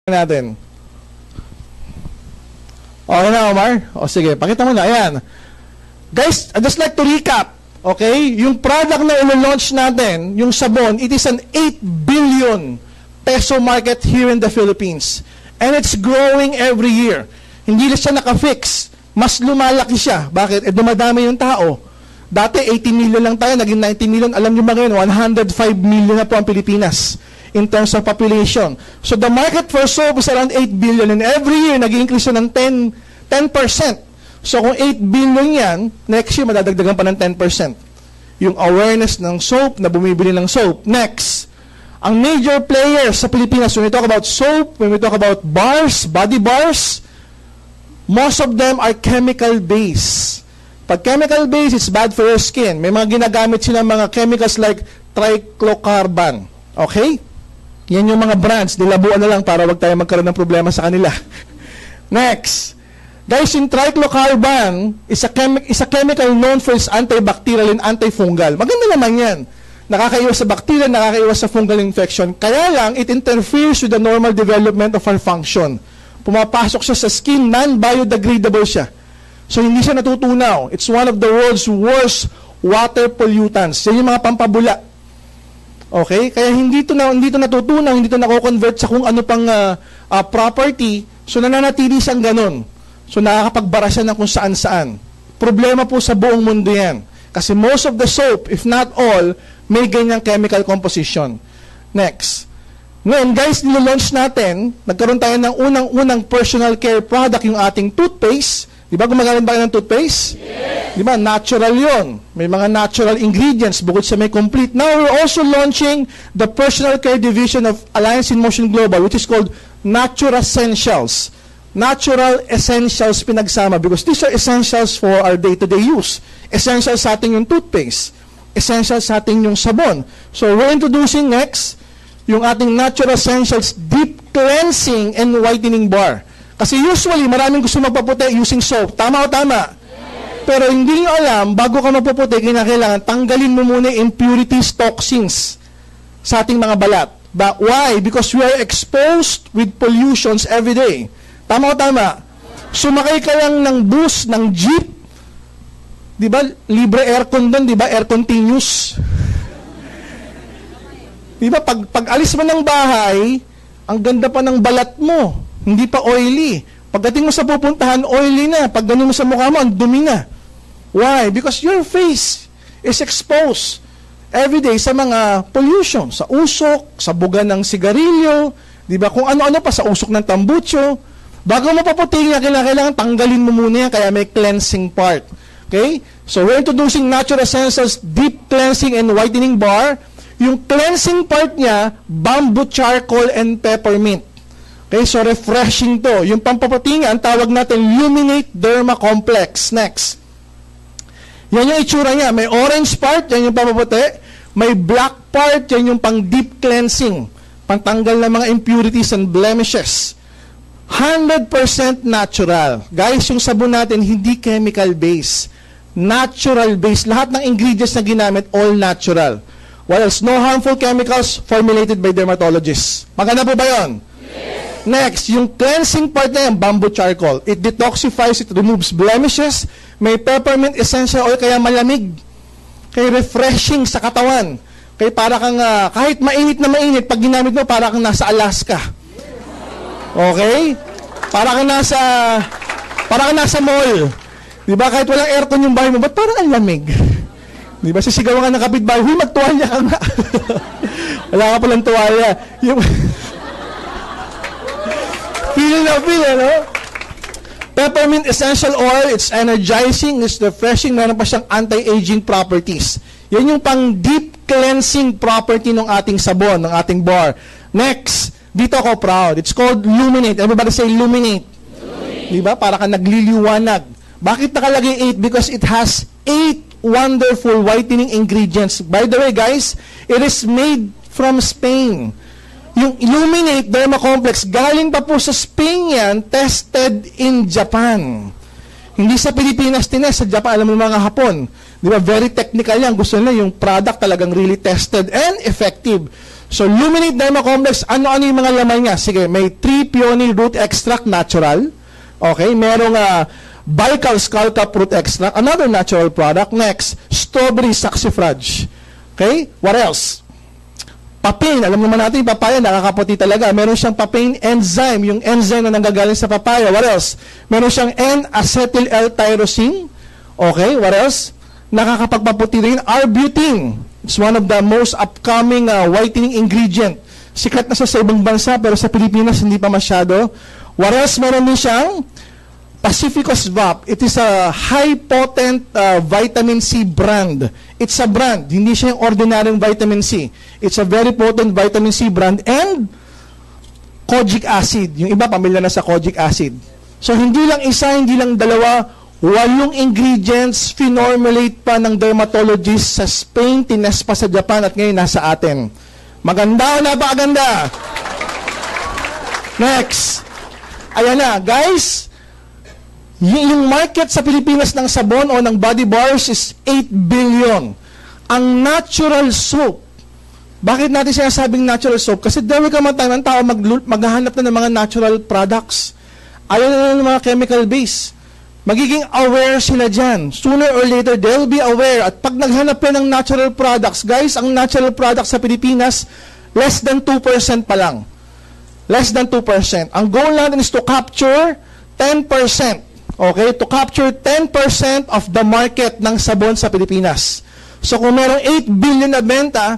natin. Okay na, Omar? O sige, pakita mo na. Ayan. Guys, I'd just like to recap. Okay? Yung product na ilo-launch natin, yung sabon, it is an 8 billion peso market here in the Philippines. And it's growing every year. Hindi na siya naka-fix. Mas lumalaki siya. Bakit? Dumadami yung tao. Dati, 80 million lang tayo, naging 90 million. Alam niyo ba ngayon, 105 million na po ang Pilipinas in terms of population. So the market for soap is around 8 billion and every year nag-increase siya ng 10%. So kung 8 billion yan, next year madadagdagan pa ng 10%. Yung awareness ng soap, na bumibili ng soap. Next, ang major players sa Pilipinas, when we talk about soap, when we talk about bars, body bars, most of them are chemical-based. Pag chemical-based, it's bad for your skin. May mga ginagamit sila mga chemicals like triclocarban. Okay? Yan yung mga brands, nilabuan na lang para wag tayo magkaroon ng problema sa kanila. Next. Guys, yung triclocarban is a chemical known for its antibacterial and antifungal. Maganda naman yan. Nakakaiwas sa bacteria, nakakaiwas sa fungal infection. Kaya lang, it interferes with the normal development of our function. Pumapasok siya sa skin, non-biodegradable siya. So, hindi siya natutunaw. It's one of the world's worst water pollutants. Yan yung mga pampabula. Okay? Kaya hindi ito natutunaw, hindi ito nako-convert sa kung ano pang property. So, nananatili siyang ganun. So, nakakapagbara siya ng kung saan-saan. Problema po sa buong mundo yan. Kasi most of the soap, if not all, may ganyang chemical composition. Next. Ngayon, guys, nilo-launch natin, nagkaroon tayo ng unang-unang personal care product, yung ating toothpaste. Di ba gumagamit ba kayo ng toothpaste? Yes. Di ba? Natural yon. May mga natural ingredients bukod sa may complete. Now, we're also launching the personal care division of Alliance in Motion Global, which is called Natural Essentials. Natural Essentials pinagsama because these are essentials for our day-to-day use. Essentials sa ating yung toothpaste. Essentials sa ating yung sabon. So, we're introducing next yung ating Natural Essentials Deep Cleansing and Whitening Bar. Kasi usually, maraming gusto magpaputi using soap. Tama o tama? Yes. Pero hindi nyo alam, bago ka magpaputi, kinakailangan tanggalin mo muna impurities, toxins sa ating mga balat. But why? Because we are exposed with pollutions every day. Tama o tama? Sumakay ka lang ng bus, ng jeep. Di ba? Libre aircon doon, di ba? Air continuous. Di ba? Pag alis mo ng bahay, ang ganda pa ng balat mo. Hindi pa oily. Pagdating mo sa pupuntahan, oily na. Pag ganun mo sa mukha mo, ang dumi na. Why? Because your face is exposed every day sa mga pollution. Sa usok, sa buga ng sigarilyo, di ba? Kung ano-ano pa, sa usok ng tambucho. Bago mo paputingin, kailangan tanggalin mo muna yan, kaya may cleansing part. Okay? So, we're introducing Natural Essentials Deep Cleansing and Whitening Bar. Yung cleansing part niya, bamboo charcoal and peppermint. Okay, so refreshing to. Yung pampaputingan, tawag natin Luminate Derma Complex. Next. Yan yung itsura niya. May orange part, yan yung pampaputi. May black part, yan yung pang deep cleansing. Pantanggal ng mga impurities and blemishes. 100% natural. Guys, yung sabon natin, hindi chemical-based. Natural-based. Lahat ng ingredients na ginamit, all natural. While else, no harmful chemicals formulated by dermatologists. Maganda po ba yun? Next, yung cleansing part na yan, bamboo charcoal. It detoxifies, it removes blemishes. May peppermint essential oil, kaya malamig. Kaya refreshing sa katawan. Kaya para kang, kahit mainit na mainit, pag ginamit mo, para kang nasa Alaska. Okay? Para kang nasa mall. Diba? Kahit walang aircon yung bahay mo, ba't parang ang lamig? Diba? Sisigawan ka ng kapitbahay, huy, magtuwalya ka nga. Wala ka palang tuwalya. Yung... Feel, no? Peppermint essential oil, it's energizing, it's refreshing, meron pa siyang anti-aging properties. Yan yung pang deep cleansing property ng ating sabon, ng ating bar. Next, dito ako proud. It's called Luminate. Everybody say Luminate. Diba? Para ka nagliliwanag. Bakit nakalagay 8? Because it has 8 wonderful whitening ingredients. By the way, guys, it is made from Spain. Yung Luminate Derma Complex, galing pa po sa Spain yan, tested in Japan. Hindi sa Pilipinas tinest, sa Japan, alam mo mga Hapon. Di ba? Very technical yan. Gusto nila yung product talagang really tested and effective. So, Luminate Derma Complex, ano-ano yung mga laman niya? Sige, may 3 peony root extract, natural. Okay, merong Baikal skull cap root extract, another natural product. Next, strawberry saxifrage. Okay, what else? Papain, alam naman natin yung papaya, nakakaputi talaga. Meron siyang papain enzyme, yung enzyme na nanggagaling sa papaya. What else? Meron siyang N-acetyl L-tyrosine. Okay, what else? Nakakapagpaputi rin, arbutin. It's one of the most upcoming whitening ingredient. Sikat na sa ibang bansa, pero sa Pilipinas hindi pa masyado. What else? Meron din siyang Pacificus VAP. It is a high-potent vitamin C brand. It's a brand. Hindi siya yung ordinaryong vitamin C. It's a very potent vitamin C brand. And kojic acid. Yung iba, pamilya na sa kojic acid. So, hindi lang isa, hindi lang dalawa, 8 ingredients, finormulate pa ng dermatologist sa Spain, tinest pa sa Japan, at ngayon nasa atin. Maganda o napakaganda? Next. Ayan na, guys. Yung market sa Pilipinas ng sabon o ng body bars is 8 billion. Ang natural soap, bakit natin sinasabing natural soap? Kasi there will come a time ng tao maghahanap na ng mga natural products. Ayaw na ng mga chemical base. Magiging aware sila dyan. Sooner or later, they'll be aware. At pag naghanap pa ng natural products, guys, ang natural products sa Pilipinas, less than 2% pa lang. Less than 2%. Ang goal natin is to capture 10%. Okay? To capture 10% of the market ng sabon sa Pilipinas. So kung merong 8 billion na benta,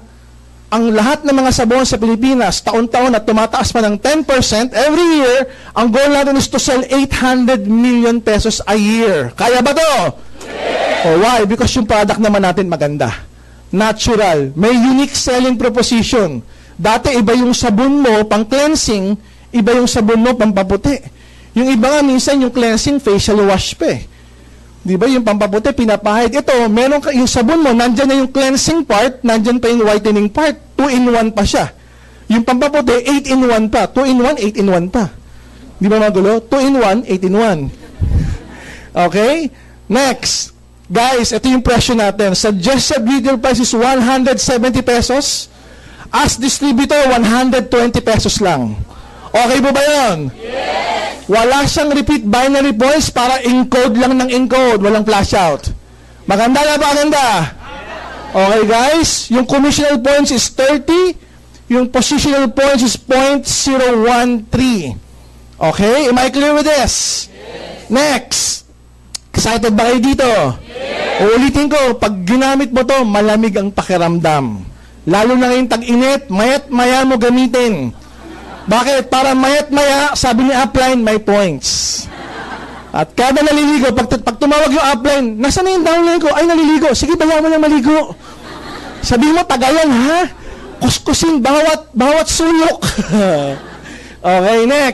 ang lahat ng mga sabon sa Pilipinas, taon-taon at tumataas pa ng 10%, every year, ang goal natin is to sell 800 million pesos a year. Kaya ba to? Yes! Oh, why? Because yung product naman natin maganda. Natural. May unique selling proposition. Dati, iba yung sabon mo pang cleansing, iba yung sabon mo pang paputi. Yung iba nga, minsan yung cleansing, facial wash pa eh. Di ba, yung pampaputi, pinapahid. Ito, meron ka, yung sabon mo, nandyan na yung cleansing part, nandyan pa yung whitening part. 2-in-1 pa siya. Yung pampaputi, 8-in-1 pa. 2-in-1, 8-in-1 pa. Di ba magulo? 2-in-1, 8-in-1. Okay? Next. Guys, ito yung presyo natin. Suggested retail price is 170 pesos. As distributor, 120 pesos lang. Okay po ba yun? Yes! Wala siyang repeat binary points para encode lang ng encode. Walang flash out. Maganda na ba? Maganda? Okay guys, yung commissional points is 30. Yung positional points is 0.013. Okay? Am I clear with this? Yes. Next. Excited ba kayo dito? Yes. Uulitin ko, pag ginamit mo to, malamig ang pakiramdam. Lalo na ngayong tag-init, mayat maya mo gamitin. Bakit? Para mayat-maya, sabi ni upline, may points. At kada naliligo, pag tumawag yung upline, nasaan na yung downline ko? Ay, naliligo. Sige, bayaw mo lang maligo. Sabi mo, tagayan, ha? Kuskusin, bawat sulok. Okay, next.